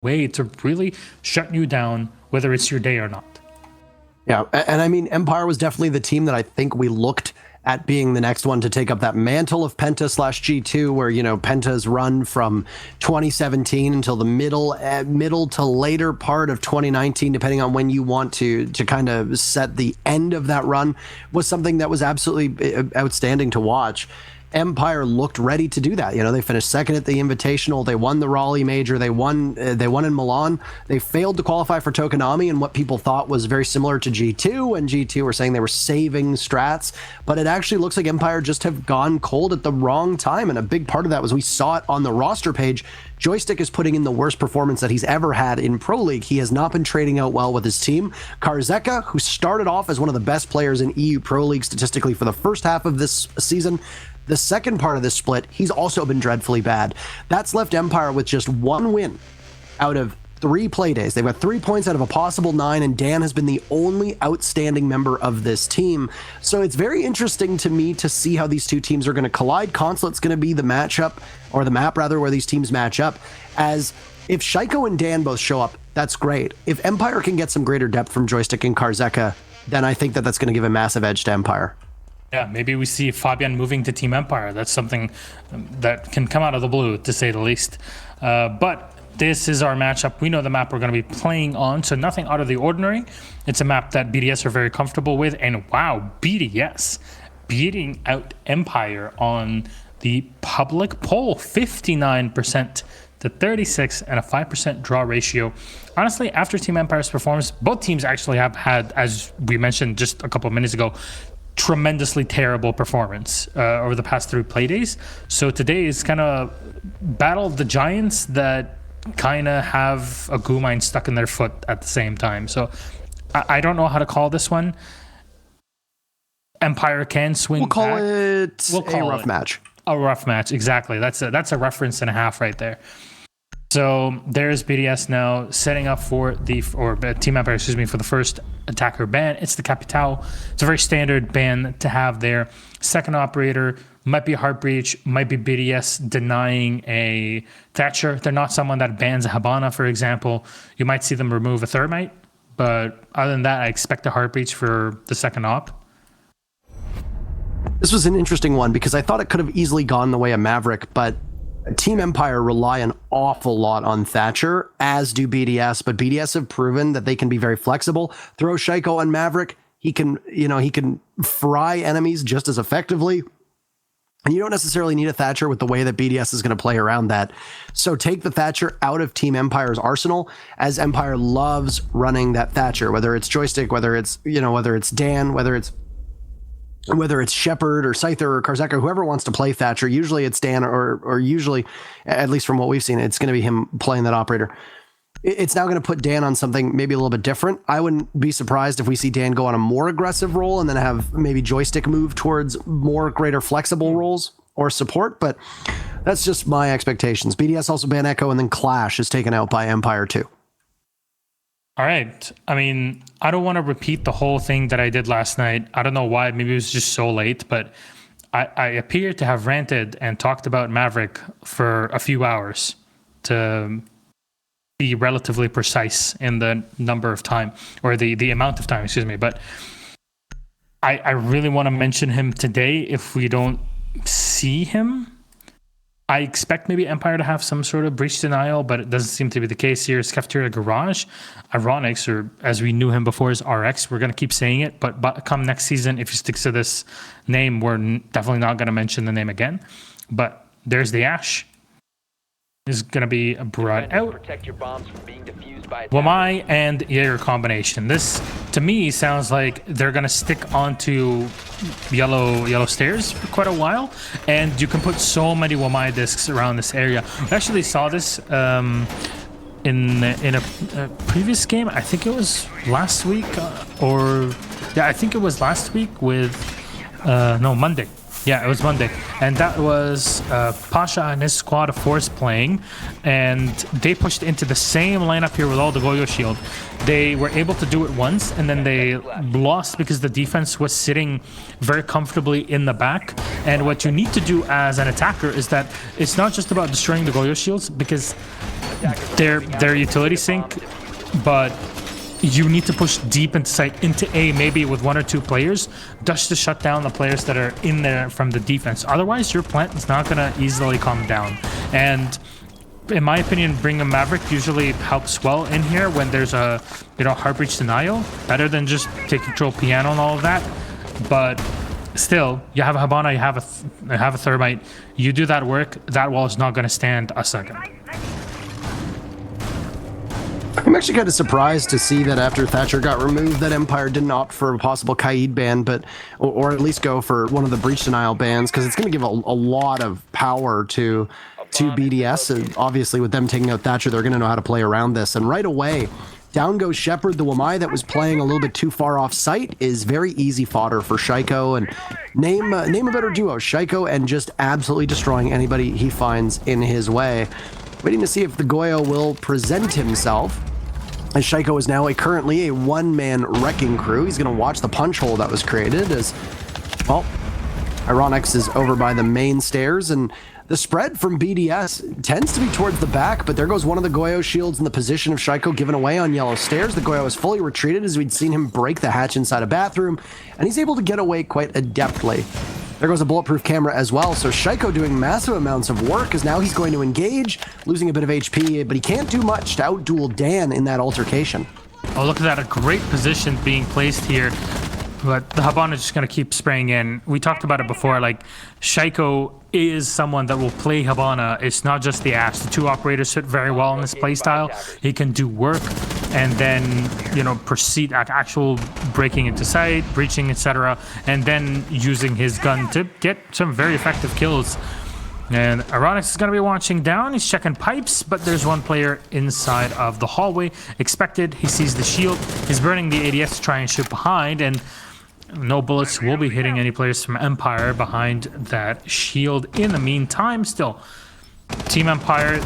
way to really shut you down, whether it's your day or not. Yeah, and I mean, Empire was definitely the team that I think we looked at being the next one to take up that mantle of Penta / G2, where, you know, Penta's run from 2017 until the middle to later part of 2019, depending on when you want to kind of set the end of that run, was something that was absolutely outstanding to watch. Empire looked ready to do that. You know, they finished second at the Invitational. They won the Raleigh Major. They won in Milan. They failed to qualify for Tokonami in what people thought was very similar to G2, and G2 were saying they were saving strats, but it actually looks like Empire just have gone cold at the wrong time, and a big part of that was we saw it on the roster page. Joystick is putting in the worst performance that he's ever had in Pro League. He has not been trading out well with his team. Karzeka, who started off as one of the best players in EU Pro League statistically for the first half of this season, the second part of this split, he's also been dreadfully bad. That's left Empire with just one win out of 3 play days. They've got 3 points out of a possible 9, and Dan has been the only outstanding member of this team. So it's very interesting to me to see how these two teams are going to collide. Consulate's going to be the matchup, or the map rather, where these teams match up. As if Shaiko and Dan both show up, that's great. If Empire can get some greater depth from Joystick and Karzeka, then I think that that's going to give a massive edge to Empire. Yeah, maybe we see Fabian moving to Team Empire. That's something that can come out of the blue, to say the least. But this is our matchup. We know the map we're going to be playing on, so nothing out of the ordinary. It's a map that BDS are very comfortable with. And wow, BDS beating out Empire on the public poll, 59% to 36 and a 5% draw ratio. Honestly, after Team Empire's performance, both teams actually have had, as we mentioned just a couple of minutes ago, tremendously terrible performance over the past 3 play days. So today is kind of battle of the giants that kind of have a glue mine stuck in their foot at the same time. So I don't know how to call this one. Empire can swing we'll call back. it a rough match. A rough match, exactly. That's a reference and a half right there. So there's BDS now setting up for Team Empire, excuse me, for the first attacker ban. It's the Capitao. It's a very standard ban to have there. Second operator might be a Heartbreach, might be BDS denying a Thatcher. They're not someone that bans a Habana, for example. You might see them remove a Thermite, but other than that, I expect a Heartbreach for the second op. This was an interesting one because I thought it could have easily gone the way of Maverick, but Team Empire rely an awful lot on Thatcher, as do BDS, but BDS have proven that they can be very flexible. Throw Shaiko on Maverick, he can fry enemies just as effectively. And you don't necessarily need a Thatcher with the way that BDS is going to play around that. So take the Thatcher out of Team Empire's arsenal, as Empire loves running that Thatcher, whether it's Joystick, whether it's Dan, whether it's Shepard or Scyther or Karzeka, whoever wants to play Thatcher. Usually it's Dan, or usually, at least from what we've seen, it's going to be him playing that operator. It's now going to put Dan on something maybe a little bit different. I wouldn't be surprised if we see Dan go on a more aggressive role and then have maybe Joystick move towards more greater flexible roles or support, but that's just my expectations. BDS also ban Echo, and then Clash is taken out by Empire too. All right. I mean, I don't want to repeat the whole thing that I did last night. I don't know why. Maybe it was just so late, but I appear to have ranted and talked about Maverick for a few hours, to be relatively precise in the number of time, or the amount of time, excuse me. But I really want to mention him today if we don't see him. I expect maybe Empire to have some sort of breach denial, but it doesn't seem to be the case here. Cafeteria Garage, Ironics, or as we knew him before, is RX. We're going to keep saying it, but come next season, if he sticks to this name, we're definitely not going to mention the name again. But there's the Ash. Is going to be brought out. Protect your bombs from being defused by Wamai and Jaeger combination. This, to me, sounds like they're going to stick onto yellow stairs for quite a while, and you can put so many Wamai discs around this area. We actually saw this in a previous game. I think it was last week, I think it was last week with Monday. Yeah, it was Monday, and that was Pasha and his squad of Force playing, and they pushed into the same lineup here with all the Goyo shield. They were able to do it once, and then they lost because the defense was sitting very comfortably in the back. And what you need to do as an attacker is that it's not just about destroying the Goyo shields, because their utility sink, but you need to push deep into site, into A, maybe with 1 or 2 players, just to shut down the players that are in there from the defense. Otherwise, your plant is not going to easily calm down. And in my opinion, bring a Maverick usually helps well in here when there's a, hard breach denial, better than just take control piano and all of that. But still, you have a Hibana, you have a Thermite, you do that work, that wall is not going to stand a second. I'm actually kind of surprised to see that after Thatcher got removed, that Empire didn't opt for a possible Kaid ban, or at least go for one of the breach denial bans, because it's going to give a lot of power to BDS, and obviously with them taking out Thatcher, they're going to know how to play around this. And right away, down goes Shepard. The Wamai that was playing a little bit too far off site is very easy fodder for Shaiko, and name a better duo, Shaiko and just absolutely destroying anybody he finds in his way. Waiting to see if the Goyo will present himself, as Shaiko is now currently a one-man wrecking crew. He's going to watch the punch hole that was created as, well, Ironix is over by the main stairs, and the spread from BDS tends to be towards the back, but there goes one of the Goyo shields in the position of Shaiko given away on yellow stairs. The Goyo is fully retreated as we'd seen him break the hatch inside a bathroom, and he's able to get away quite adeptly. There goes a bulletproof camera as well, so Shaiko doing massive amounts of work as now he's going to engage, losing a bit of HP, but he can't do much to outduel Dan in that altercation. Oh, look at that, a great position being placed here. But the Hibana is just going to keep spraying in. We talked about it before, like, Shaiko is someone that will play Hibana. It's not just the Ash. The 2 operators fit very well in this playstyle. He can do work and then, proceed actual breaking into sight, breaching, etc. And then using his gun to get some very effective kills. And Ironix is going to be watching down. He's checking pipes, but there's one player inside of the hallway. Expected. He sees the shield. He's burning the ADS to try and shoot behind, and no bullets will be hitting any players from Empire behind that shield. In the meantime, still, Team Empire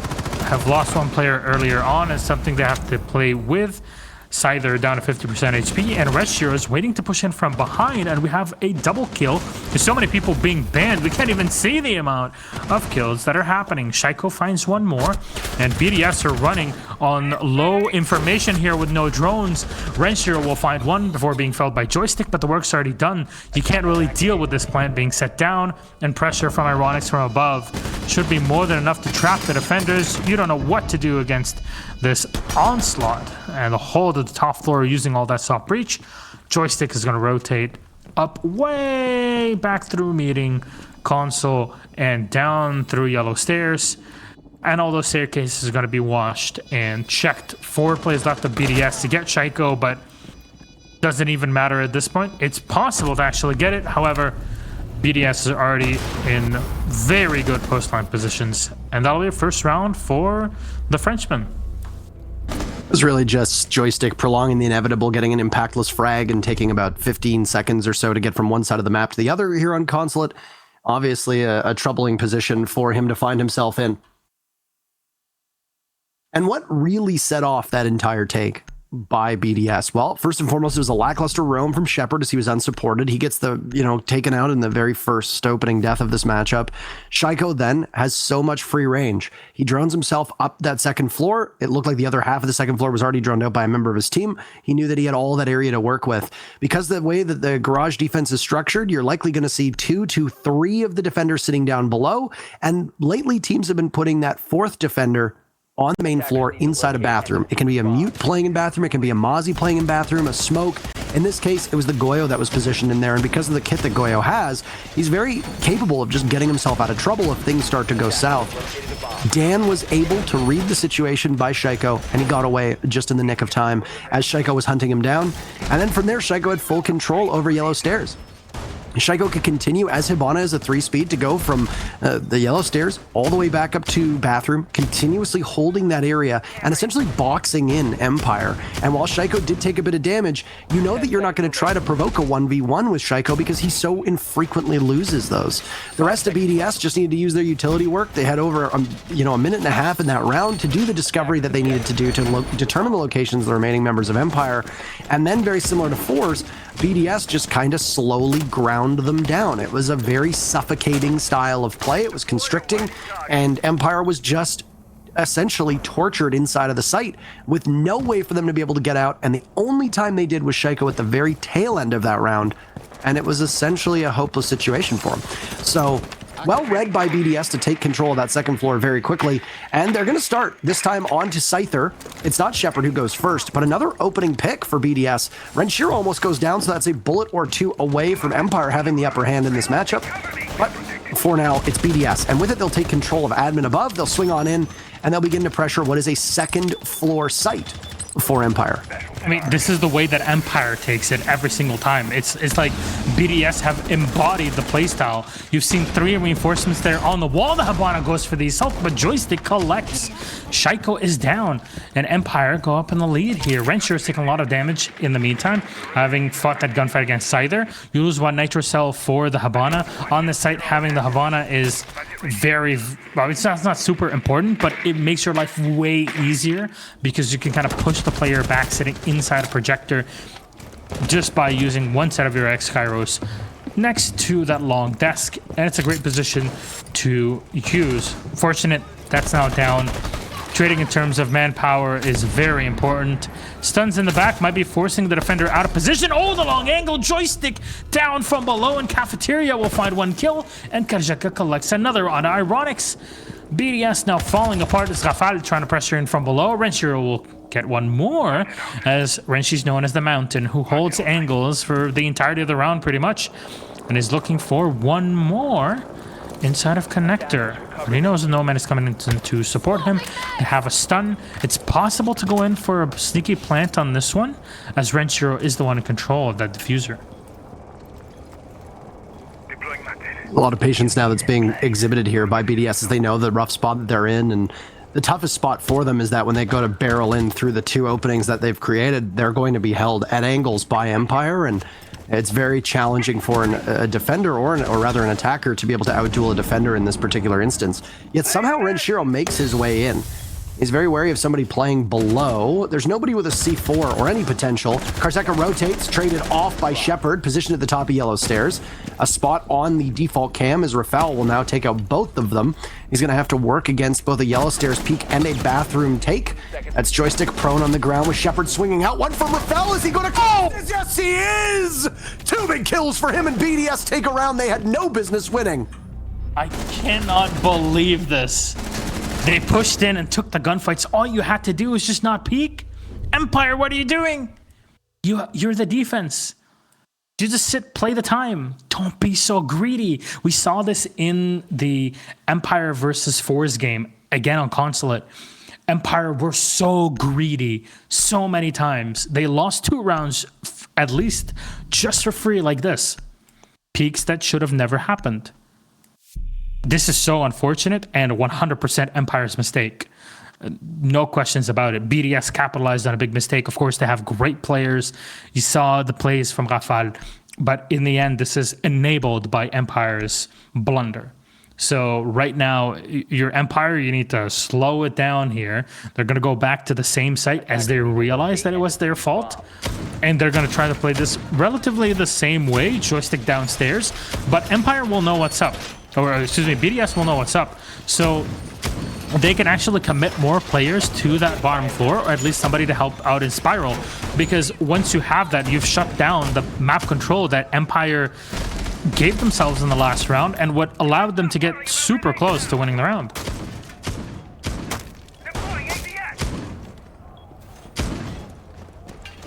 have lost 1 player earlier on. It's something they have to play with. Scyther down to 50% HP, and Reshiro is waiting to push in from behind, and we have a double kill. There's so many people being banned, we can't even see the amount of kills that are happening. Shaiko finds 1 more, and BDS are running on low information here with no drones. Reshiro will find 1 before being felled by Joystick, but the work's already done. You can't really deal with this plant being set down, and pressure from Ironix from above should be more than enough to trap the defenders. You don't know what to do against this onslaught, and the whole of the top floor using all that soft breach. Joystick is going to rotate up way back through meeting console and down through yellow stairs, and all those staircases are going to be washed and checked. 4 plays left of BDS to get Shaiko, but doesn't even matter at this point. It's possible to actually get it, however, BDS is already in very good post line positions, and that'll be a first round for the Frenchman. It was really just Joystick prolonging the inevitable, getting an impactless frag and taking about 15 seconds or so to get from one side of the map to the other here on Consulate. Obviously a troubling position for him to find himself in. And what really set off that entire take by BDS? Well, first and foremost, it was a lackluster roam from Shepard as he was unsupported. He gets the, taken out in the very first opening death of this matchup. Shaiko then has so much free range. He drones himself up that second floor. It looked like the other half of the second floor was already droned out by a member of his team. He knew that he had all that area to work with. Because the way that the garage defense is structured, you're likely going to see 2 to 3 of the defenders sitting down below. And lately, teams have been putting that 4th defender on the main floor inside a bathroom. It can be a mute playing in bathroom, it can be a Mozzie playing in bathroom, a smoke. In this case, it was the Goyo that was positioned in there, and because of the kit that Goyo has, he's very capable of just getting himself out of trouble if things start to go south. Dan was able to read the situation by Shaiko, and he got away just in the nick of time as Shaiko was hunting him down. And then from there, Shaiko had full control over yellow stairs. Shaiko could continue as Hibana as a 3-speed to go from the yellow stairs all the way back up to bathroom, continuously holding that area and essentially boxing in Empire. And while Shaiko did take a bit of damage, you know that you're not going to try to provoke a 1v1 with Shaiko because he so infrequently loses those. The rest of BDS just needed to use their utility work. They had over a minute and a half in that round to do the discovery that they needed to do to determine the locations of the remaining members of Empire. And then, very similar to Fours, BDS just kind of slowly ground them down. It was a very suffocating style of play. It was constricting, and Empire was just essentially tortured inside of the site with no way for them to be able to get out. And the only time they did was Shaiko at the very tail end of that round. And it was essentially a hopeless situation for him. So well read by BDS to take control of that second floor very quickly. And they're going to start this time on to Scyther. It's not Shepard who goes first, but another opening pick for BDS. Renshiro almost goes down, so that's a bullet or two away from Empire having the upper hand in this matchup. But for now, it's BDS. And with it, they'll take control of admin above. They'll swing on in, and they'll begin to pressure what is a second floor site for Empire. I mean, this is the way that Empire takes it every single time. It's like BDS have embodied the playstyle. You've seen 3 reinforcements there on the wall. The Habana goes for the assault, but Joystick collects. Shaiko is down, and Empire go up in the lead here. Renshiro is taking a lot of damage in the meantime, having fought that gunfight against Scyther. You lose 1 nitro cell for the Habana. On this site, having the Habana is very, well, it's not super important, but it makes your life way easier because you can kind of push the player back sitting inside a projector just by using one set of your X-Kairos next to that long desk, and it's a great position to use. Fortunate that's now down. Trading in terms of manpower is very important. Stuns in the back might be forcing the defender out of position. Oh, the long angle Joystick down from below, and Cafeteria will find 1 kill, and Kajaka collects another on Ironics. BDS now falling apart as Rafal trying to pressure in from below. Renshiro will get 1 more, as Renshi's known as the Mountain, who holds angles for the entirety of the round pretty much, and is looking for 1 more inside of Connector. He knows no man is coming in to support him. They have a stun. It's possible to go in for a sneaky plant on this one, as Renshiro is the one in control of that diffuser. A lot of patience now that's being exhibited here by BDS as they know the rough spot that they're in, and the toughest spot for them is that when they go to barrel in through the 2 openings that they've created, they're going to be held at angles by Empire, and it's very challenging for a defender or rather an attacker to be able to outduel a defender in this particular instance. Yet somehow Renshiro makes his way in. He's very wary of somebody playing below. There's nobody with a C4 or any potential. Karzeka rotates, traded off by Shepard, positioned at the top of yellow stairs. A spot on the default cam as Rafal will now take out both of them. He's going to have to work against both a yellow stairs peek and a bathroom take. That's Joystick prone on the ground with Shepard swinging out. 1 from Rafal. Is he going to go? Yes, he is! 2 big kills for him, and BDS take a round they had no business winning. I cannot believe this. They pushed in and took the gunfights. All you had to do was just not peek. Empire, what are you doing? You're the defense. You just sit, play the time. Don't be so greedy. We saw this in the Empire versus Force game, again on Consulate. Empire were so greedy so many times. They lost 2 rounds, at least, just for free like this. Peaks that should have never happened. This is so unfortunate and 100% Empire's mistake. No questions about it. BDS capitalized on a big mistake. Of course, they have great players. You saw the plays from Rafal. But in the end, this is enabled by Empire's blunder. So right now, your Empire, you need to slow it down here. They're going to go back to the same site as they realize that it was their fault. And they're going to try to play this relatively the same way, Joystick downstairs. But Empire will know what's up. Or, excuse me, BDS will know what's up. So they can actually commit more players to that bottom floor, or at least somebody to help out in Spiral. Because once you have that, you've shut down the map control that Empire gave themselves in the last round and what allowed them to get super close to winning the round.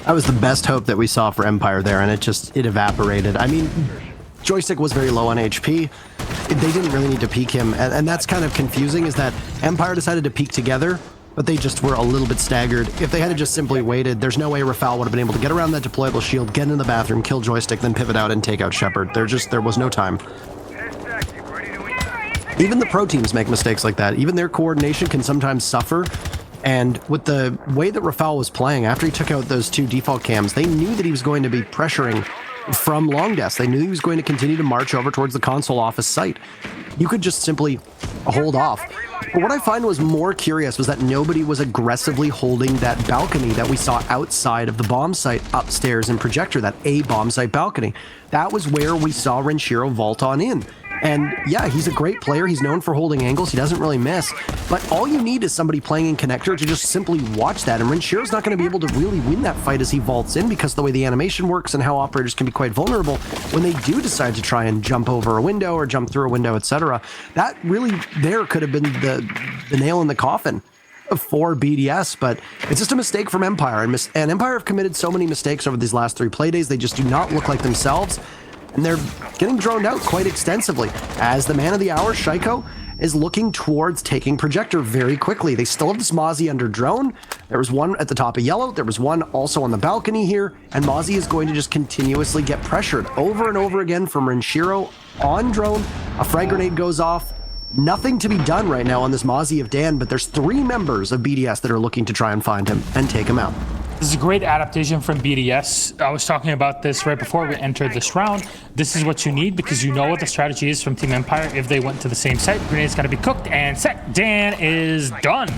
That was the best hope that we saw for Empire there, and it evaporated. I mean, Joystick was very low on HP. They didn't really need to peek him, and that's kind of confusing, is that Empire decided to peek together, but they just were a little bit staggered. If they had just simply waited, there's no way Rafal would have been able to get around that deployable shield, get in the bathroom, kill Joystick, then pivot out and take out Shepard. There was no time. Even the pro teams make mistakes like that. Even their coordination can sometimes suffer. And with the way that Rafal was playing, after he took out those 2 default cams, they knew that he was going to be pressuring from long desk. They knew he was going to continue to march over towards the console office site. You could just simply hold off. But what I find was more curious was that nobody was aggressively holding that balcony that we saw outside of the bomb site upstairs in Projector, that A bomb site balcony. That was where we saw Renshiro vault on in. And yeah, he's a great player. He's known for holding angles. He doesn't really miss. But all you need is somebody playing in connector to just simply watch that. And Renshiro's not going to be able to really win that fight as he vaults in, because the way the animation works and how operators can be quite vulnerable when they do decide to try and jump over a window or jump through a window, etc. That really there could have been the nail in the coffin for BDS, but it's just a mistake from Empire. And Empire have committed so many mistakes over these last 3 play days. They just do not look like themselves. And they're getting droned out quite extensively, as the man of the hour, Shaiko, is looking towards taking Projector very quickly. They still have this Mozzie under drone. There was one at the top of yellow. There was one also on the balcony here. And Mozzie is going to just continuously get pressured over and over again from Renshiro on drone. A frag grenade goes off. Nothing to be done right now on this Mozzie of Dan, but there's 3 members of BDS that are looking to try and find him and take him out. This is a great adaptation from BDS. I was talking about this right before we entered this round. This is what you need, because you know what the strategy is from Team Empire. If they went to the same site, grenade's got to be cooked and set. Dan is done.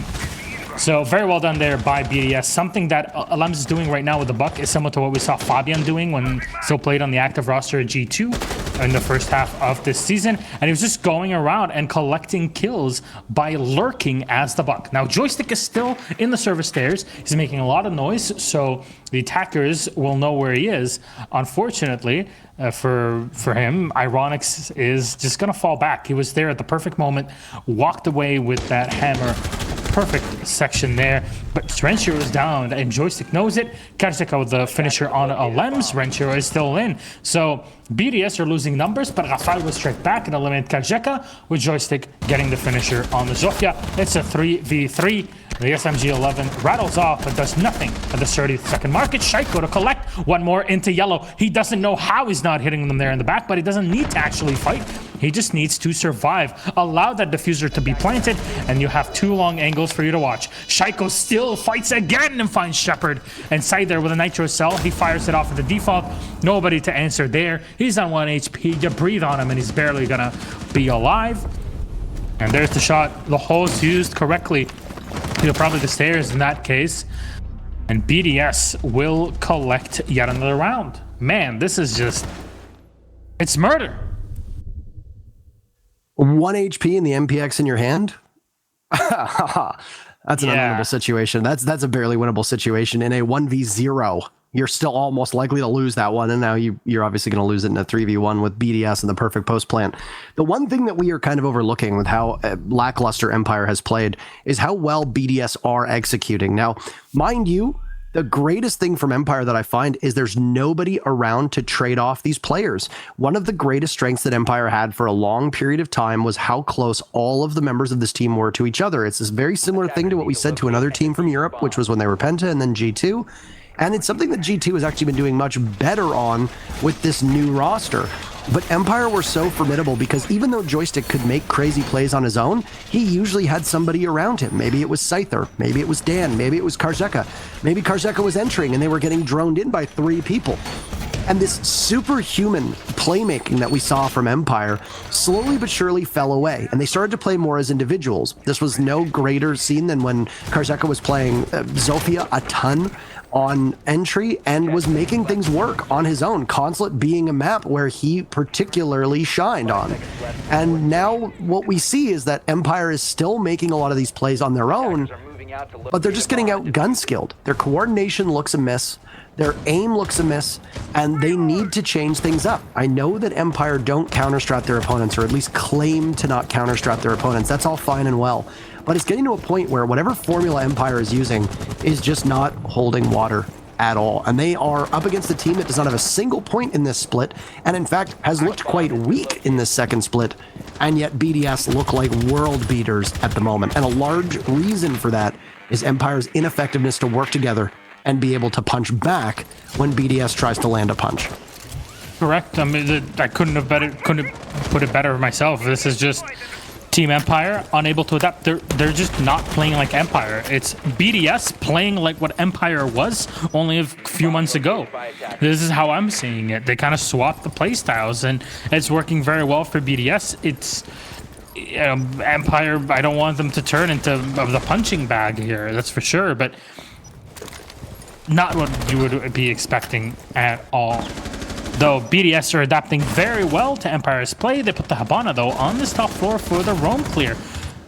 So very well done there by BDS. Something that Alems is doing right now with the Buck is similar to what we saw Fabian doing when still played on the active roster at G2 in the first half of this season. And he was just going around and collecting kills by lurking as the Buck. Now, Joystick is still in the service stairs. He's making a lot of noise, so the attackers will know where he is. Unfortunately, for him, Ironics is just going to fall back. He was there at the perfect moment, walked away with that hammer. Perfect section there, but Renshiro is down and Joystick knows it. Karzeka with the finisher on Alems. Renshiro is still in. So BDS are losing numbers, but Rafael will strike back and eliminate Karzeka, with Joystick getting the finisher on the Zofia. It's a 3v3. The SMG-11 rattles off but does nothing at the 32nd mark. It's Shaiko to collect one more into yellow. He doesn't know how he's not hitting them there in the back, but he doesn't need to actually fight. He just needs to survive. Allow that diffuser to be planted, and you have 2 long angles for you to watch. Shaiko still fights again and finds Shepard inside there with a nitro cell. He fires it off at the default. Nobody to answer there. He's on 1 HP. You breathe on him, and he's barely gonna be alive. And there's the shot. The hole's used correctly. Probably the stairs in that case. And BDS will collect yet another round. Man, this is just... it's murder. 1 HP and the MPX in your hand? That's an unwinnable situation. That's a barely winnable situation. In a 1v0, you're still almost likely to lose that one, and now you're obviously going to lose it in a 3v1 with BDS and the perfect post plant. The one thing that we are kind of overlooking with how lackluster Empire has played is how well BDS are executing. Now, mind you, the greatest thing from Empire that I find is there's nobody around to trade off these players. One of the greatest strengths that Empire had for a long period of time was how close all of the members of this team were to each other. It's this very similar thing to what we said to another team from Europe, which was when they were Penta and then G2. And it's something that G2 has actually been doing much better on with this new roster. But Empire were so formidable because even though Joystick could make crazy plays on his own, he usually had somebody around him. Maybe it was Scyther, maybe it was Dan, maybe it was Karzeka. Maybe Karzeka was entering and they were getting droned in by 3 people. And this superhuman playmaking that we saw from Empire slowly but surely fell away, and they started to play more as individuals. This was no greater scene than when Karzeka was playing Zofia a ton on entry and was making things work on his own, Consulate being a map where he particularly shined on. And now what we see is that Empire is still making a lot of these plays on their own, but they're just getting out gun skilled. Their coordination looks amiss, their aim looks amiss, and they need to change things up. I know that Empire don't counter-strat their opponents, or at least claim to not counter-strat their opponents. That's all fine and well. But it's getting to a point where whatever formula Empire is using is just not holding water at all. And they are up against a team that does not have a single point in this split, and in fact has looked quite weak in this second split. And yet BDS look like world beaters at the moment. And a large reason for that is Empire's ineffectiveness to work together and be able to punch back when BDS tries to land a punch. Correct. I mean, I couldn't have put it better myself. This is just Team Empire unable to adapt. They're just not playing like Empire. It's BDS playing like what Empire was only a few months ago. This is how I'm seeing it. They kind of swapped the playstyles, and it's working very well for BDS. It's Empire. I don't want them to turn into the punching bag here. That's for sure. But not what you would be expecting at all. though BDS are adapting very well to Empire's play. They put the Habana, though, on this top floor for the roam clear.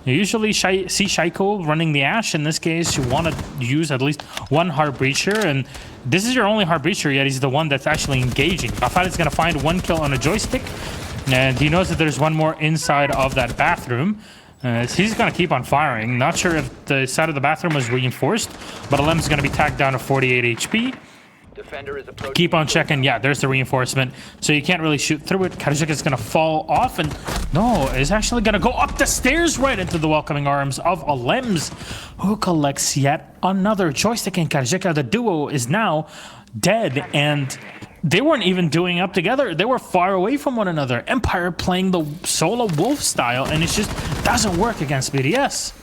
You usually see Shaiko running the Ash. In this case, you want to use at least one Heart Breacher, and this is your only Heart Breacher, yet he's the one that's actually engaging. I thought he's going to find one kill on a joystick, and he knows that there's one more inside of that bathroom. He's going to keep on firing. Not sure if the side of the bathroom was reinforced, but Alem's going to be tagged down to 48 HP. Defender is approaching. Keep on checking. Yeah, there's the reinforcement. So you can't really shoot through it. Karajik is going to fall off, and no, is actually going to go up the stairs right into the welcoming arms of Alems, who collects yet another joystick. And Karajika, the duo, is now dead, and they weren't even doing up together. They were far away from one another. Empire playing the solo wolf style, and it just doesn't work against BDS.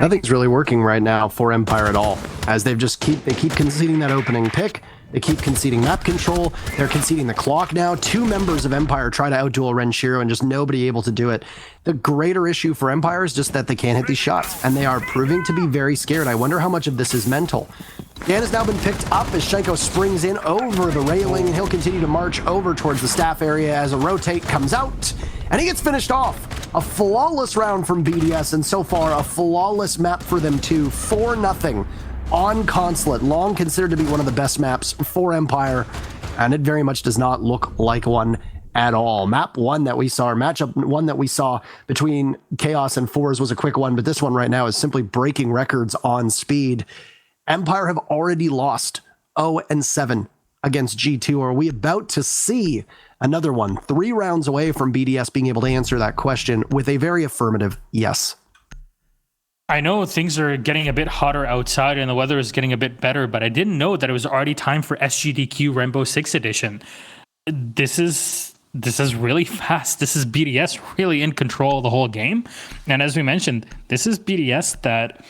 Nothing's really working right now for Empire at all, as they keep conceding that opening pick. They keep conceding map control. They're conceding the clock now. Two members of Empire try to outduel Renshiro, and just nobody able to do it. The greater issue for Empire is just that they can't hit these shots, and they are proving to be very scared. I wonder how much of this is mental. Dan has now been picked up as Shaiko springs in over the railing, and he'll continue to march over towards the staff area as a rotate comes out, and he gets finished off. A flawless round from BDS, and so far a flawless map for them too. 4-0 on Consulate, long considered to be one of the best maps for Empire, and it very much does not look like one at all. Map one that we saw, or matchup one that we saw between Chaos and Fours was a quick one, but this one right now is simply breaking records on speed. Empire have already lost 0-7 against G2. Are we about to see another one? 3 rounds away from BDS being able to answer that question with a very affirmative yes. I know things are getting a bit hotter outside and the weather is getting a bit better, but I didn't know that it was already time for SGDQ Rainbow Six Edition. This is really fast. This is BDS really in control of the whole game. And as we mentioned, this is BDS that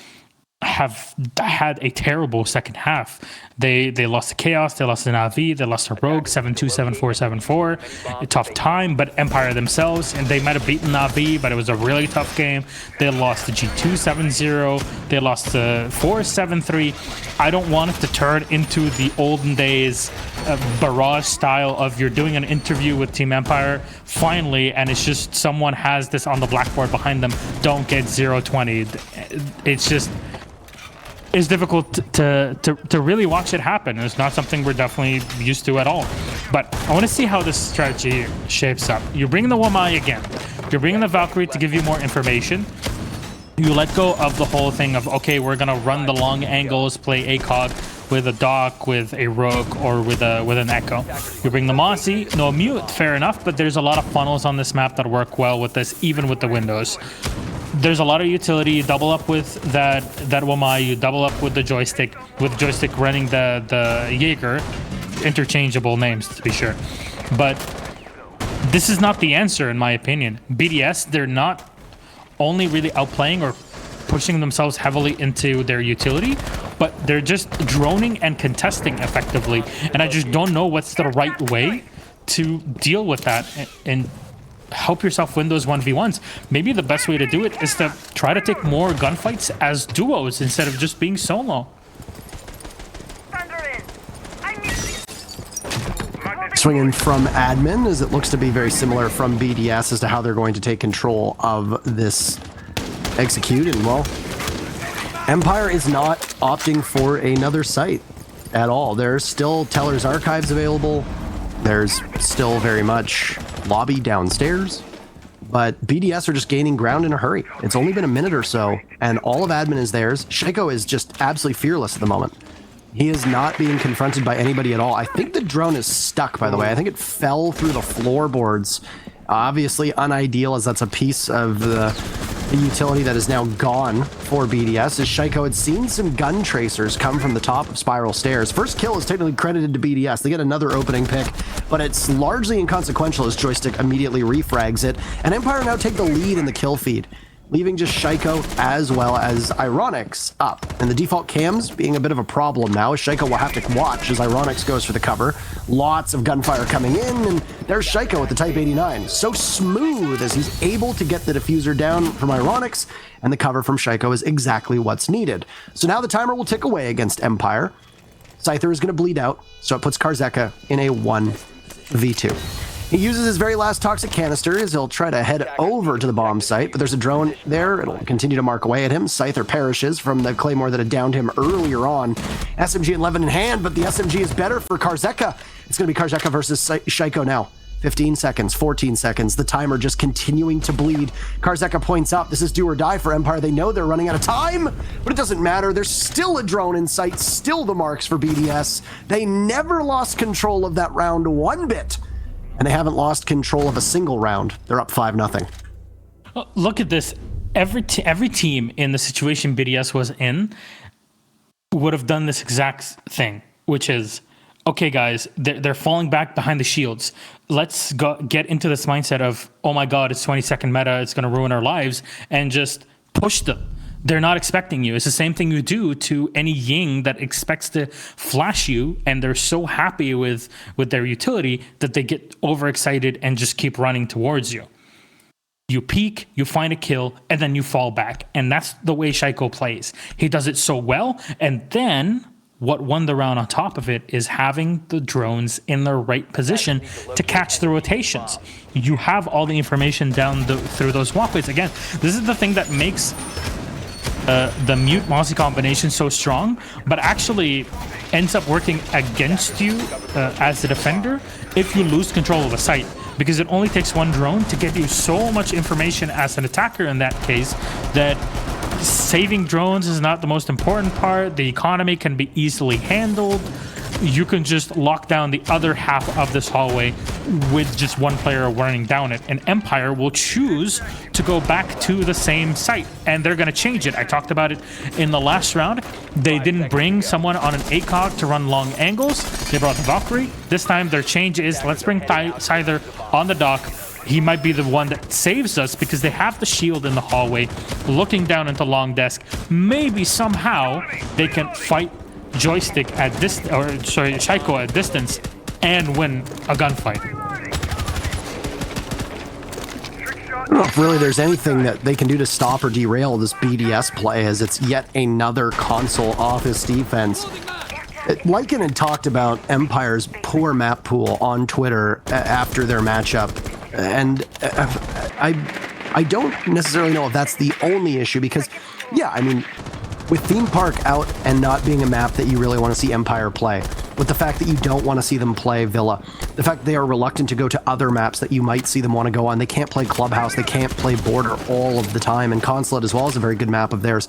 have had a terrible second half. They lost to Chaos, they lost to Navi, they lost to Rogue 7-2, 7-4, 7-4. A tough time, but Empire themselves, and they might have beaten Navi, but it was a really tough game. They lost to G2 7-0, they lost to 4 7-3. I don't want it to turn into the olden days barrage style of you're doing an interview with Team Empire finally, and it's just someone has this on the blackboard behind them, don't get 0-20. It's just, it's difficult to really watch it happen. It's not something we're definitely used to at all. But I want to see how this strategy shapes up. You bring the Wamai again. You're bringing the Valkyrie to give you more information. You let go of the whole thing of, okay, we're going to run the long angles, play ACOG with a Doc, with a Rogue, or with an Echo. You bring the Mossy, no mute, fair enough, but there's a lot of funnels on this map that work well with this, even with the windows. There's a lot of utility. You double up with that Wamai, you double up with the joystick running the Jaeger. Interchangeable names, to be sure. But this is not the answer, in my opinion. BDS, they're not only really outplaying or pushing themselves heavily into their utility, but they're just droning and contesting effectively. And I just don't know what's the right way to deal with that and help yourself win those 1v1s. Maybe the best way to do it is to try to take more gunfights as duos instead of just being solo. Swinging from admin, as it looks to be very similar from BDS as to how they're going to take control of this execute. And well, Empire is not opting for another site at all. There's still Teller's archives available. There's still very much lobby downstairs, but BDS are just gaining ground in a hurry. It's only been a minute or so, and all of admin is theirs. Shaiko is just absolutely fearless at the moment. He is not being confronted by anybody at all. I think the drone is stuck, by the way. I think it fell through the floorboards. Obviously unideal, as that's a piece of the utility that is now gone for BDS, as Shaiko had seen some gun tracers come from the top of Spiral Stairs. First kill is technically credited to BDS. They get another opening pick, but it's largely inconsequential as Joystick immediately refrags it, and Empire now take the lead in the kill feed, leaving just Shaiko as well as Ironix up. And the default cams being a bit of a problem now, as Shaiko will have to watch as Ironix goes for the cover. Lots of gunfire coming in, and there's Shaiko with the Type 89. So smooth as he's able to get the diffuser down from Ironix, and the cover from Shaiko is exactly what's needed. So now the timer will tick away against Empire. Scyther is going to bleed out, so it puts Karzeka in a 1v2. He uses his very last toxic canister as he'll try to head over to the bomb site, but there's a drone there. It'll continue to mark away at him. Scyther perishes from the claymore that had downed him earlier on. SMG 11 in hand, but the SMG is better for Karzeka. It's going to be Karzeka versus Shaiko now. 15 seconds, 14 seconds, the timer just continuing to bleed. Karzeka points up. This is do or die for Empire. They know they're running out of time, but it doesn't matter. There's still a drone in sight, still the marks for BDS. They never lost control of that round one bit, and they haven't lost control of a single round. They're up 5-0. Look at this. Every team in the situation BDS was in would have done this exact thing, which is, okay, guys, they're falling back behind the shields. Let's get into this mindset of, oh my God, it's 20-second meta, it's going to ruin our lives, and just push them. They're not expecting you. It's the same thing you do to any Ying that expects to flash you, and they're so happy with their utility that they get overexcited and just keep running towards you. You peek, you find a kill, and then you fall back. And that's the way Shaiko plays. He does it so well, and then what won the round on top of it is having the drones in the right position to catch the rotations. You have all the information down through those walkways. Again, this is the thing that makes the mute Mozzie combination so strong, but actually ends up working against you as a defender if you lose control of a site, because it only takes one drone to get you so much information as an attacker in that case that saving drones is not the most important part. The economy can be easily handled. You can just lock down the other half of this hallway with just one player running down it. And Empire will choose to go back to the same site, and they're going to change it. I talked about it in the last round. They didn't bring someone on an ACOG to run long angles. They brought the Valkyrie. This time their change is, let's bring Scyther on the dock. He might be the one that saves us because they have the shield in the hallway looking down into long desk. Maybe somehow they can fight Joystick at this, or sorry, Shaiko at distance and win a gunfight. I don't know if really there's anything that they can do to stop or derail this BDS play, as it's yet another console office defense. Lycan had talked about Empire's poor map pool on Twitter after their matchup, and I don't necessarily know if that's the only issue, because, yeah, I mean, with Theme Park out and not being a map that you really want to see Empire play, with the fact that you don't want to see them play Villa, the fact that they are reluctant to go to other maps that you might see them want to go on, they can't play Clubhouse, they can't play Border all of the time, and Consulate as well is a very good map of theirs.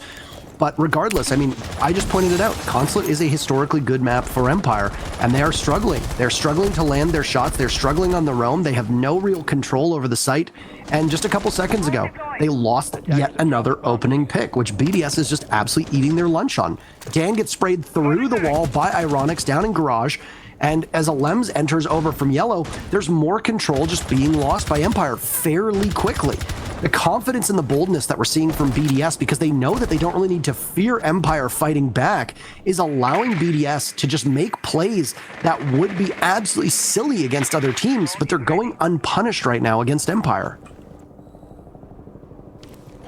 But regardless, I mean, I just pointed it out. Consulate is a historically good map for Empire, and they are struggling. They're struggling to land their shots. They're struggling on the roam. They have no real control over the site. And just a couple seconds ago, they lost yet another opening pick, which BDS is just absolutely eating their lunch on. Dan gets sprayed through the wall by Ironics down in garage. And as a Lems enters over from yellow, there's more control just being lost by Empire fairly quickly. The confidence and the boldness that we're seeing from BDS, because they know that they don't really need to fear Empire fighting back, is allowing BDS to just make plays that would be absolutely silly against other teams, but they're going unpunished right now against Empire.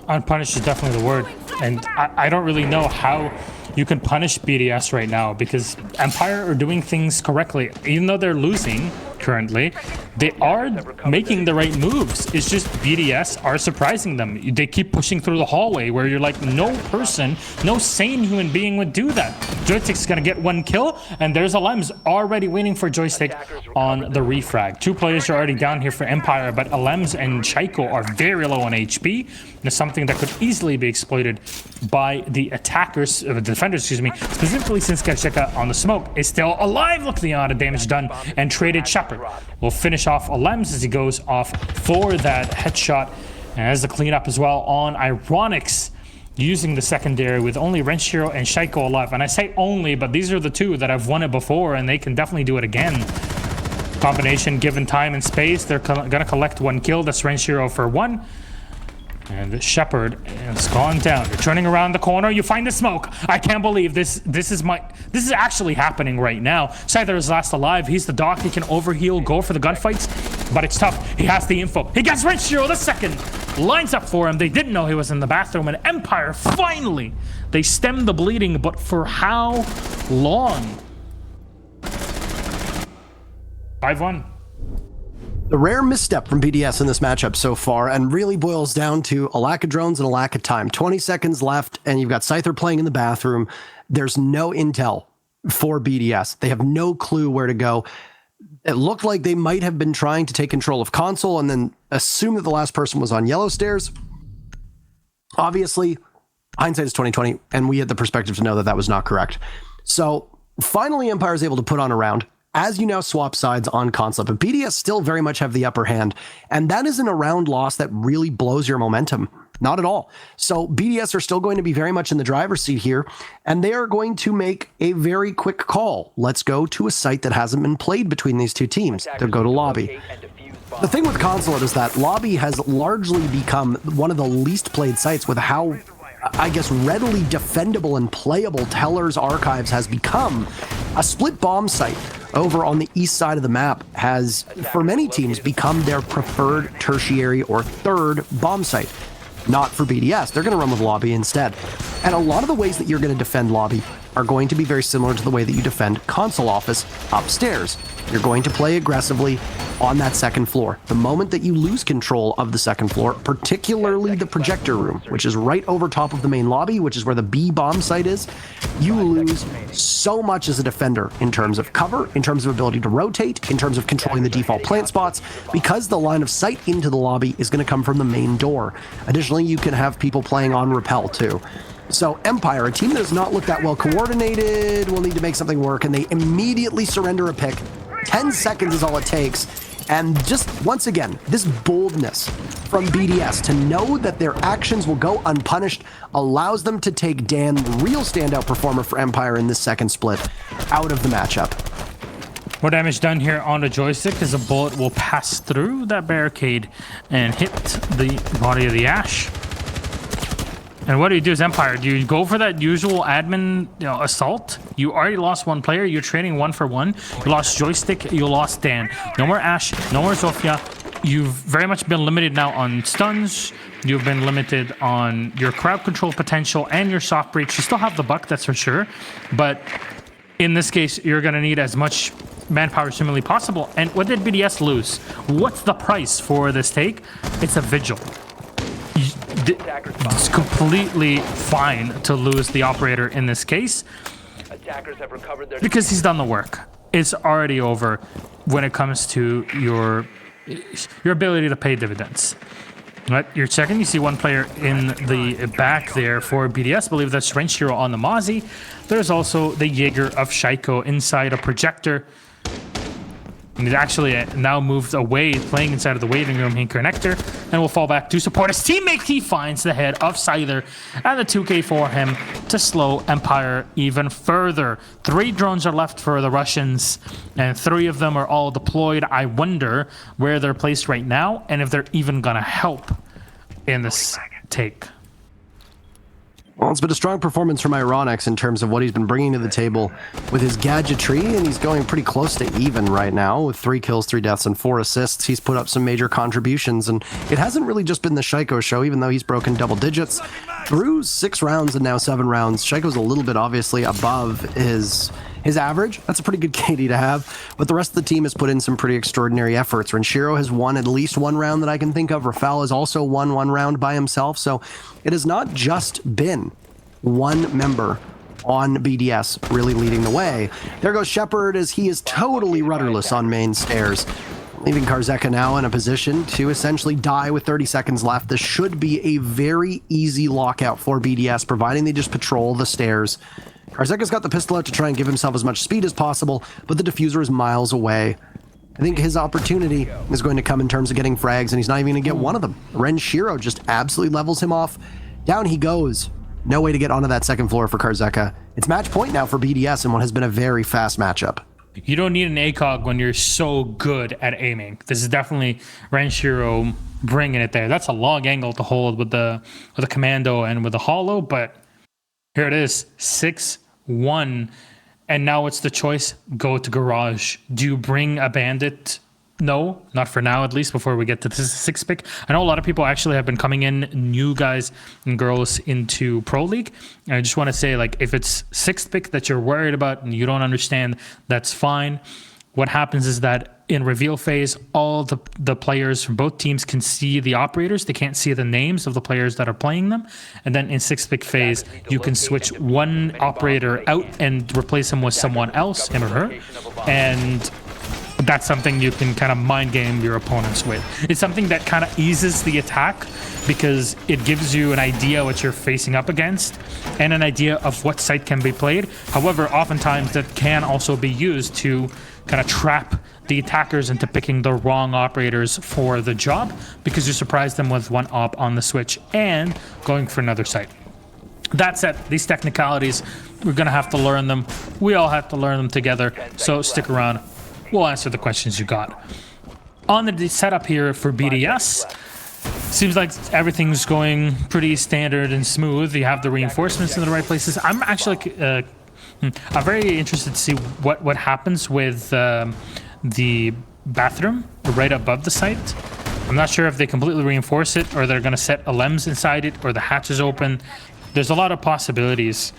Unpunished is definitely the word, and I don't really know how you can punish BDS right now, because Empire are doing things correctly. Even though they're losing currently, they are making the right moves. It's just BDS are surprising them. They keep pushing through the hallway where you're like, no person, no sane human being would do that. Joystick's gonna get one kill, and there's a Lems already waiting for Joystick on the refrag. Two players are already down here for Empire, but Lems and Shaiko are very low on HP. It's something that could easily be exploited by the attackers, the defenders, excuse me, specifically since Karzeka on the smoke is still alive. Look at the amount of damage done, and traded Shepard will finish off Lems as he goes off for that headshot, and as the cleanup as well on Ironics, using the secondary with only Renshiro and Shaiko alive. And I say only, but these are the two that have won it before, and they can definitely do it again. Combination, given time and space, they're gonna collect one kill. That's Renshiro for one. And Shepard has gone down. You're turning around the corner. You find the smoke. I can't believe this. This is actually happening right now. Scyther is last alive. He's the doc. He can overheal, go for the gunfights, but it's tough. He has the info. He gets Renshiro the second. Lines up for him. They didn't know he was in the bathroom. And Empire, finally, they stemmed the bleeding, but for how long? 5-1. The rare misstep from BDS in this matchup so far, and really boils down to a lack of drones and a lack of time. 20 seconds left, and you've got Scyther playing in the bathroom. There's no intel for BDS. They have no clue where to go. It looked like they might have been trying to take control of console and then assume that the last person was on yellow stairs. Obviously, hindsight is 2020, and we had the perspective to know that that was not correct. So finally, Empire is able to put on a round, as you now swap sides on Consulate, but BDS still very much have the upper hand, and that isn't a round loss that really blows your momentum. Not at all. So BDS are still going to be very much in the driver's seat here, and they are going to make a very quick call. Let's go to a site that hasn't been played between these two teams. They'll go to Lobby. The thing with Consulate is that Lobby has largely become one of the least played sites with how, I guess, readily defendable and playable Teller's Archives has become. A split bomb site over on the east side of the map has, for many teams, become their preferred tertiary or third bomb site. Not for BDS. They're going to run with Lobby instead. And a lot of the ways that you're going to defend Lobby are going to be very similar to the way that you defend Console Office upstairs. You're going to play aggressively on that second floor. The moment that you lose control of the second floor, particularly the projector room, which is right over top of the main lobby, which is where the B bomb site is, you lose so much as a defender in terms of cover, in terms of ability to rotate, in terms of controlling the default plant spots, because the line of sight into the lobby is going to come from the main door. Additionally, you can have people playing on rappel too. So Empire, a team that does not look that well coordinated, will need to make something work, and they immediately surrender a pick. 10 seconds is all it takes. And just, once again, this boldness from BDS to know that their actions will go unpunished allows them to take Dan, the real standout performer for Empire in this second split, out of the matchup. More damage done here on the joystick as a bullet will pass through that barricade and hit the body of the Ash. And what do you do as Empire? Do you go for that usual admin assault? You already lost one player. You're trading 1-for-1. You lost joystick. You lost Dan. No more Ash. No more Zofia. You've very much been limited now on stuns. You've been limited on your crowd control potential and your soft breach. You still have the buck, that's for sure. But in this case, you're going to need as much manpower as humanly possible. And what did BDS lose? What's the price for this take? It's a Vigil. It's completely fine to lose the operator in this case because he's done the work. It's already over when it comes to your ability to pay dividends. Right, you're checking. You see one player in the back there for BDS. I believe that's Renshiro on the Mozzie. There's also the Jaeger of Shaiko inside a projector. And it actually now moved away, playing inside of the waiting room in Connector, and will fall back to support his teammate. He finds the head of Scyther and the 2K for him to slow Empire even further. 3 drones are left for the Russians, and 3 of them are all deployed. I wonder where they're placed right now, and if they're even gonna help in this take. Well, it's been a strong performance from Ironix in terms of what he's been bringing to the table with his gadgetry, and he's going pretty close to even right now with 3 kills, 3 deaths, and 4 assists. He's put up some major contributions, and it hasn't really just been the Shaiko show, even though he's broken double digits. Through 6 rounds and now 7 rounds, Shaiko's a little bit obviously above his average. That's a pretty good KD to have, but the rest of the team has put in some pretty extraordinary efforts. Renshiro has won at least 1 round that I can think of. Rafal has also won 1 round by himself, so it has not just been one member on BDS really leading the way. There goes Shepard as he is totally rudderless on main stairs, leaving Karzeka now in a position to essentially die with 30 seconds left. This should be a very easy lockout for BDS, providing they just patrol the stairs. Karzeka's got the pistol out to try and give himself as much speed as possible, but the diffuser is miles away. I think his opportunity is going to come in terms of getting frags, and he's not even going to get one of them. Renshiro just absolutely levels him off. Down he goes. No way to get onto that second floor for Karzeka. It's match point now for BDS in what has been a very fast matchup. You don't need an ACOG when you're so good at aiming. This is definitely Renshiro bringing it there. That's a long angle to hold with the commando and with the hollow, but here it is, 6-1. And now it's the choice, go to garage. Do you bring a bandit? No, not for now, at least before we get to this 6th pick. I know a lot of people actually have been coming in, new guys and girls into Pro League. And I just want to say, like, if it's 6th pick that you're worried about and you don't understand, that's fine. What happens is that in reveal phase, all the players from both teams can see the operators. They can't see the names of the players that are playing them. And then in 6-pick phase, you can switch one operator out and replace him with someone else, him or her. And that's something you can kind of mind game your opponents with. It's something that kind of eases the attack because it gives you an idea what you're facing up against and an idea of what site can be played. However, oftentimes that can also be used to kind of trap the attackers into picking the wrong operators for the job because you surprise them with one op on the switch and going for another site. That said, these technicalities, we're going to have to learn them. We all have to learn them together, so stick around. We'll answer the questions you got. On the setup here for BDS, seems like everything's going pretty standard and smooth. You have the reinforcements in the right places. I'm actually I'm very interested to see what happens with the bathroom right above the site. I'm not sure if they completely reinforce it or they're going to set LMs inside it or the hatch is open. There's a lot of possibilities.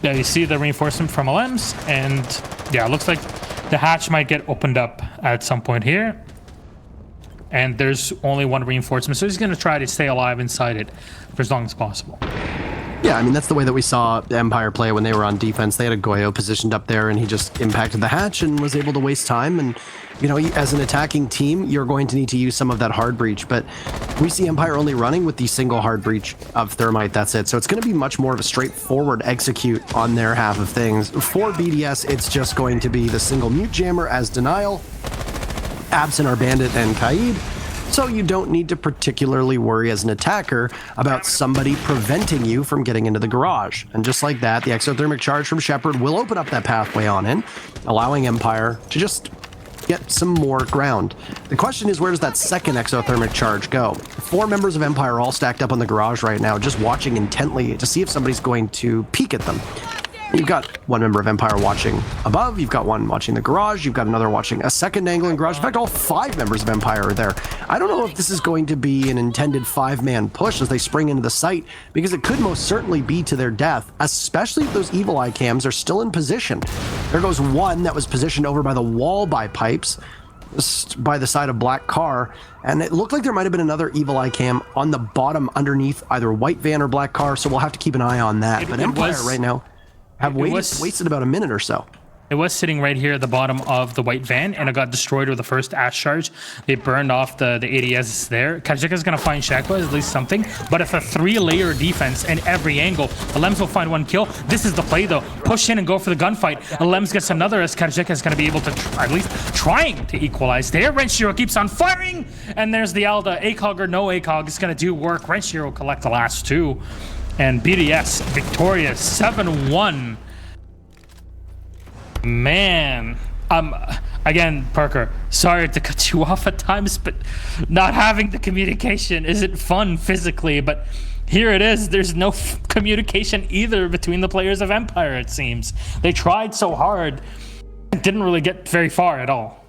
Yeah, you see the reinforcement from LMs, and yeah, it looks like the hatch might get opened up at some point here. And there's only one reinforcement, so he's going to try to stay alive inside it for as long as possible. Yeah, I mean, that's the way that we saw Empire play when they were on defense. They had a Goyo positioned up there, and he just impacted the hatch and was able to waste time. And, you know, as an attacking team, you're going to need to use some of that hard breach. But we see Empire only running with the single hard breach of Thermite. That's it. So it's going to be much more of a straightforward execute on their half of things. For BDS, it's just going to be the single mute jammer as Denial, Absent our Bandit and Kaid. So you don't need to particularly worry as an attacker about somebody preventing you from getting into the garage. And just like that, the exothermic charge from Shepard will open up that pathway on in, allowing Empire to just get some more ground. The question is, where does that second exothermic charge go? 4 members of Empire are all stacked up on the garage right now, just watching intently to see if somebody's going to peek at them. You've got one member of Empire watching above, you've got one watching the garage, you've got another watching a second angle in garage. In fact, all 5 members of Empire are there. I don't know if this is going to be an intended 5-man push as they spring into the site, because it could most certainly be to their death, especially if those evil eye cams are still in position. There goes one that was positioned over by the wall by pipes, by the side of black car, and it looked like there might have been another evil eye cam on the bottom underneath either white van or black car, so we'll have to keep an eye on that. But Empire right now have wasted about a minute or so. It was sitting right here at the bottom of the white van, and it got destroyed with the first ash charge. They burned off the ADS there. Kajika's going to find Shakwa, at least something. But if a 3-layer defense in every angle, Alems will find one kill. This is the play, though. Push in and go for the gunfight. Alems gets another as Kajika is going to be able to, at least trying to equalize there. Renshiro keeps on firing, and there's the Alda. ACOG or no ACOG is going to do work. Renshiro will collect the last 2. And BDS victorious 7-1. Man, again, Parker, sorry to cut you off at times, but not having the communication isn't fun physically, but here it is. There's no communication either between the players of Empire, it seems. They tried so hard and didn't really get very far at all.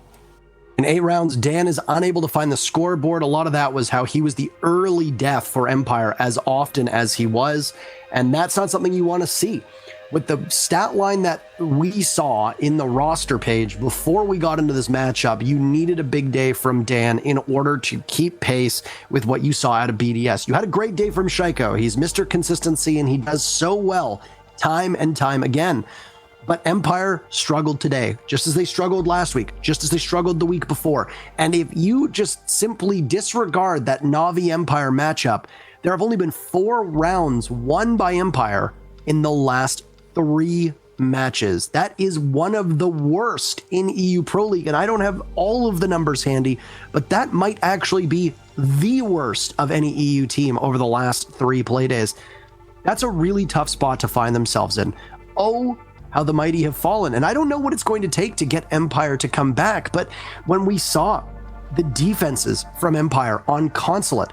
In 8 rounds, Dan is unable to find the scoreboard. A lot of that was how he was the early death for Empire as often as he was, and that's not something you want to see. With the stat line that we saw in the roster page before we got into this matchup, you needed a big day from Dan in order to keep pace with what you saw out of BDS. You had a great day from Shaiko. He's Mr. Consistency, and he does so well time and time again. But Empire struggled today, just as they struggled last week, just as they struggled the week before. And if you just simply disregard that Na'Vi Empire matchup, there have only been 4 rounds won by Empire in the last 3 matches. That is one of the worst in EU Pro League, and I don't have all of the numbers handy, but that might actually be the worst of any EU team over the last 3 play days. That's a really tough spot to find themselves in. Oh, how the mighty have fallen. And I don't know what it's going to take to get Empire to come back, but when we saw the defenses from Empire on Consulate,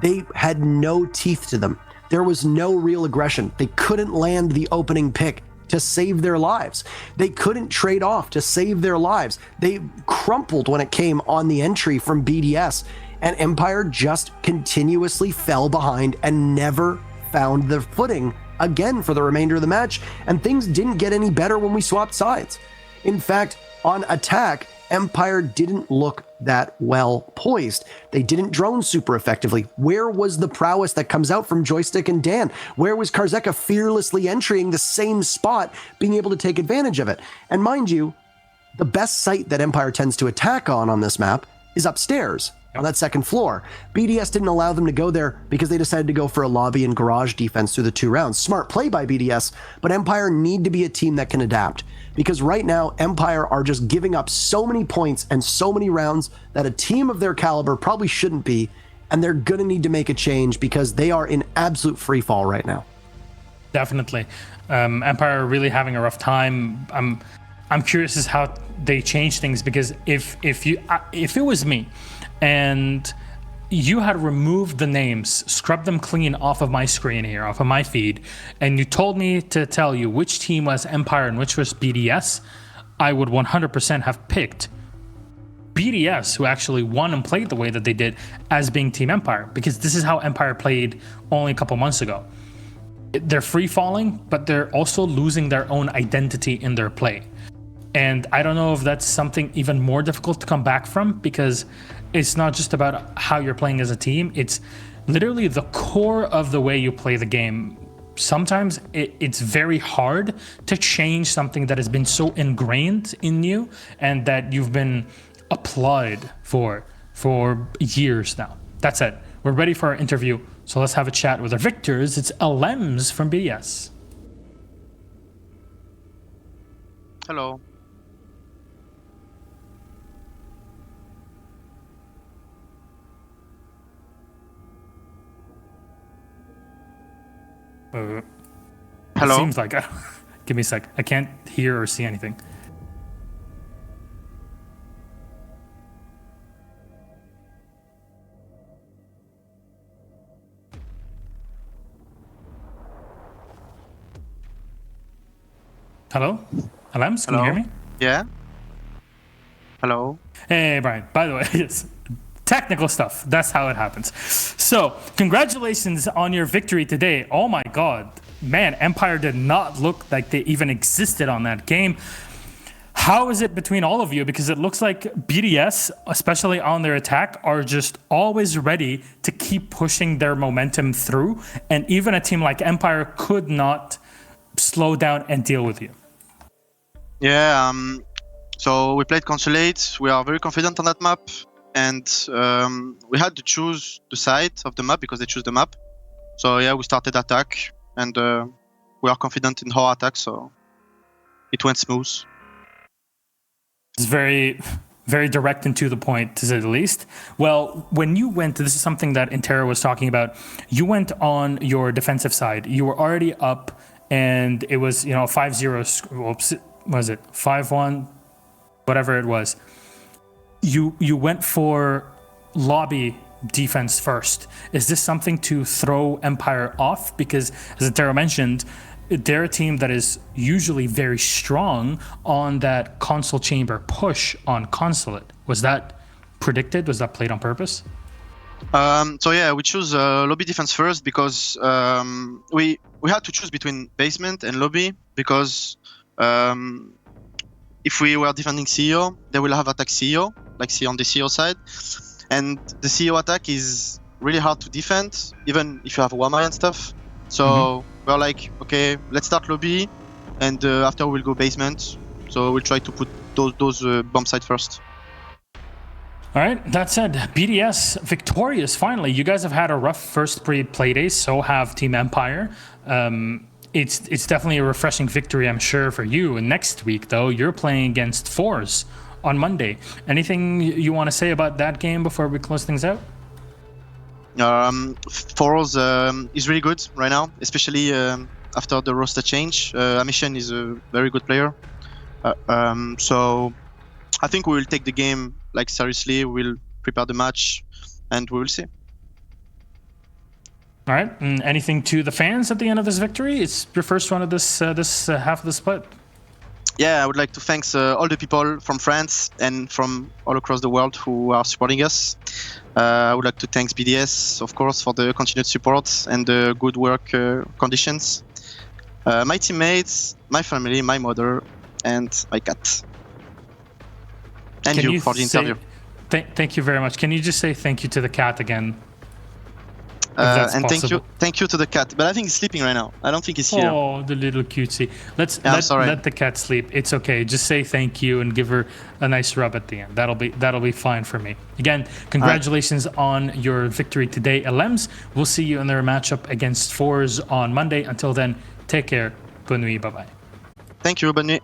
they had no teeth to them. There was no real aggression. They couldn't land the opening pick to save their lives. They couldn't trade off to save their lives. They crumpled when it came on the entry from BDS, and Empire just continuously fell behind and never found their footing again for the remainder of the match, and things didn't get any better when we swapped sides. In fact, on attack, Empire didn't look that well poised. They didn't drone super effectively. Where was the prowess that comes out from Joystick and Dan? Where was Karzeka fearlessly entering the same spot, being able to take advantage of it? And mind you, the best site that Empire tends to attack on this map is upstairs on that second floor. BDS didn't allow them to go there because they decided to go for a lobby and garage defense through the 2 rounds. Smart play by BDS, but Empire need to be a team that can adapt, because right now Empire are just giving up so many points and so many rounds that a team of their caliber probably shouldn't be, and they're gonna need to make a change because they are in absolute free fall right now. Definitely. Empire are really having a rough time. I'm curious as how they change things, because if it was me and you had removed the names, scrubbed them clean off of my screen here, off of my feed, and you told me to tell you which team was Empire and which was BDS, I would 100% have picked BDS, who actually won and played the way that they did, as being Team Empire, because this is how Empire played only a couple months ago. They're free falling, but they're also losing their own identity in their play. And I don't know if that's something even more difficult to come back from, because it's not just about how you're playing as a team. It's literally the core of the way you play the game. Sometimes it's very hard to change something that has been so ingrained in you and that you've been applied for years now. That's it. We're ready for our interview. So let's have a chat with our victors. It's LMs from BDS. Hello. It Hello. seems like give me a sec. I can't hear or see anything. Hello? Alams, can you hear me? Yeah. Hello. Hey, Brian. By the way, yes. Technical stuff. That's how it happens. So, congratulations on your victory today. Oh my God. Man, Empire did not look like they even existed on that game. How is it between all of you? Because it looks like BDS, especially on their attack, are just always ready to keep pushing their momentum through. And even a team like Empire could not slow down and deal with you. Yeah. So we played Consulate. We are very confident on that map. And we had to choose the side of the map because they choose the map. So yeah, we started attack, and we are confident in our attack, so it went smooth. It's very, very direct and to the point, to say the least. Well, when you went, this is something that Intera was talking about, you went on your defensive side. You were already up, and it was, 5-0, what was it, 5-1, whatever it was. You went for lobby defense first. Is this something to throw Empire off? Because, as Intero mentioned, they're a team that is usually very strong on that console chamber push on Consulate. Was that predicted? Was that played on purpose? So yeah, we choose lobby defense first because we had to choose between basement and lobby because if we were defending CEO, they will have attack CEO, like see on the CEO side. And the CEO attack is really hard to defend, even if you have Wamai and stuff. So we're like, okay, let's start lobby, and after we'll go basement. So we'll try to put those bomb site first. All right, that said, BDS victorious finally. You guys have had a rough first play days, so have Team Empire. It's definitely a refreshing victory, I'm sure, for you. And next week, though, you're playing against Fours on Monday. Anything you want to say about that game before we close things out? Fours is really good right now, especially after the roster change. Amishan is a very good player. So I think we will take the game like seriously. We'll prepare the match, and we will see. All right. And anything to the fans at the end of this victory? It's your first one of this half of the split. Yeah, I would like to thank all the people from France and from all across the world who are supporting us. I would like to thank BDS, of course, for the continued support and the good work conditions. My teammates, my family, my mother, and my cat. and can you for the say, interview. Thank you very much. Can you just say thank you to the cat again? That's And possible. thank you to the cat. But I think he's sleeping right now. I don't think he's here. Oh, the little cutesy. I'm sorry. Let the cat sleep. It's okay. Just say thank you and give her a nice rub at the end. That'll be fine for me. Again, congratulations on your victory today, Elems. We'll see you in their matchup against Fours on Monday. Until then, take care. Bonne nuit. Bye bye. Thank you, bonne nuit.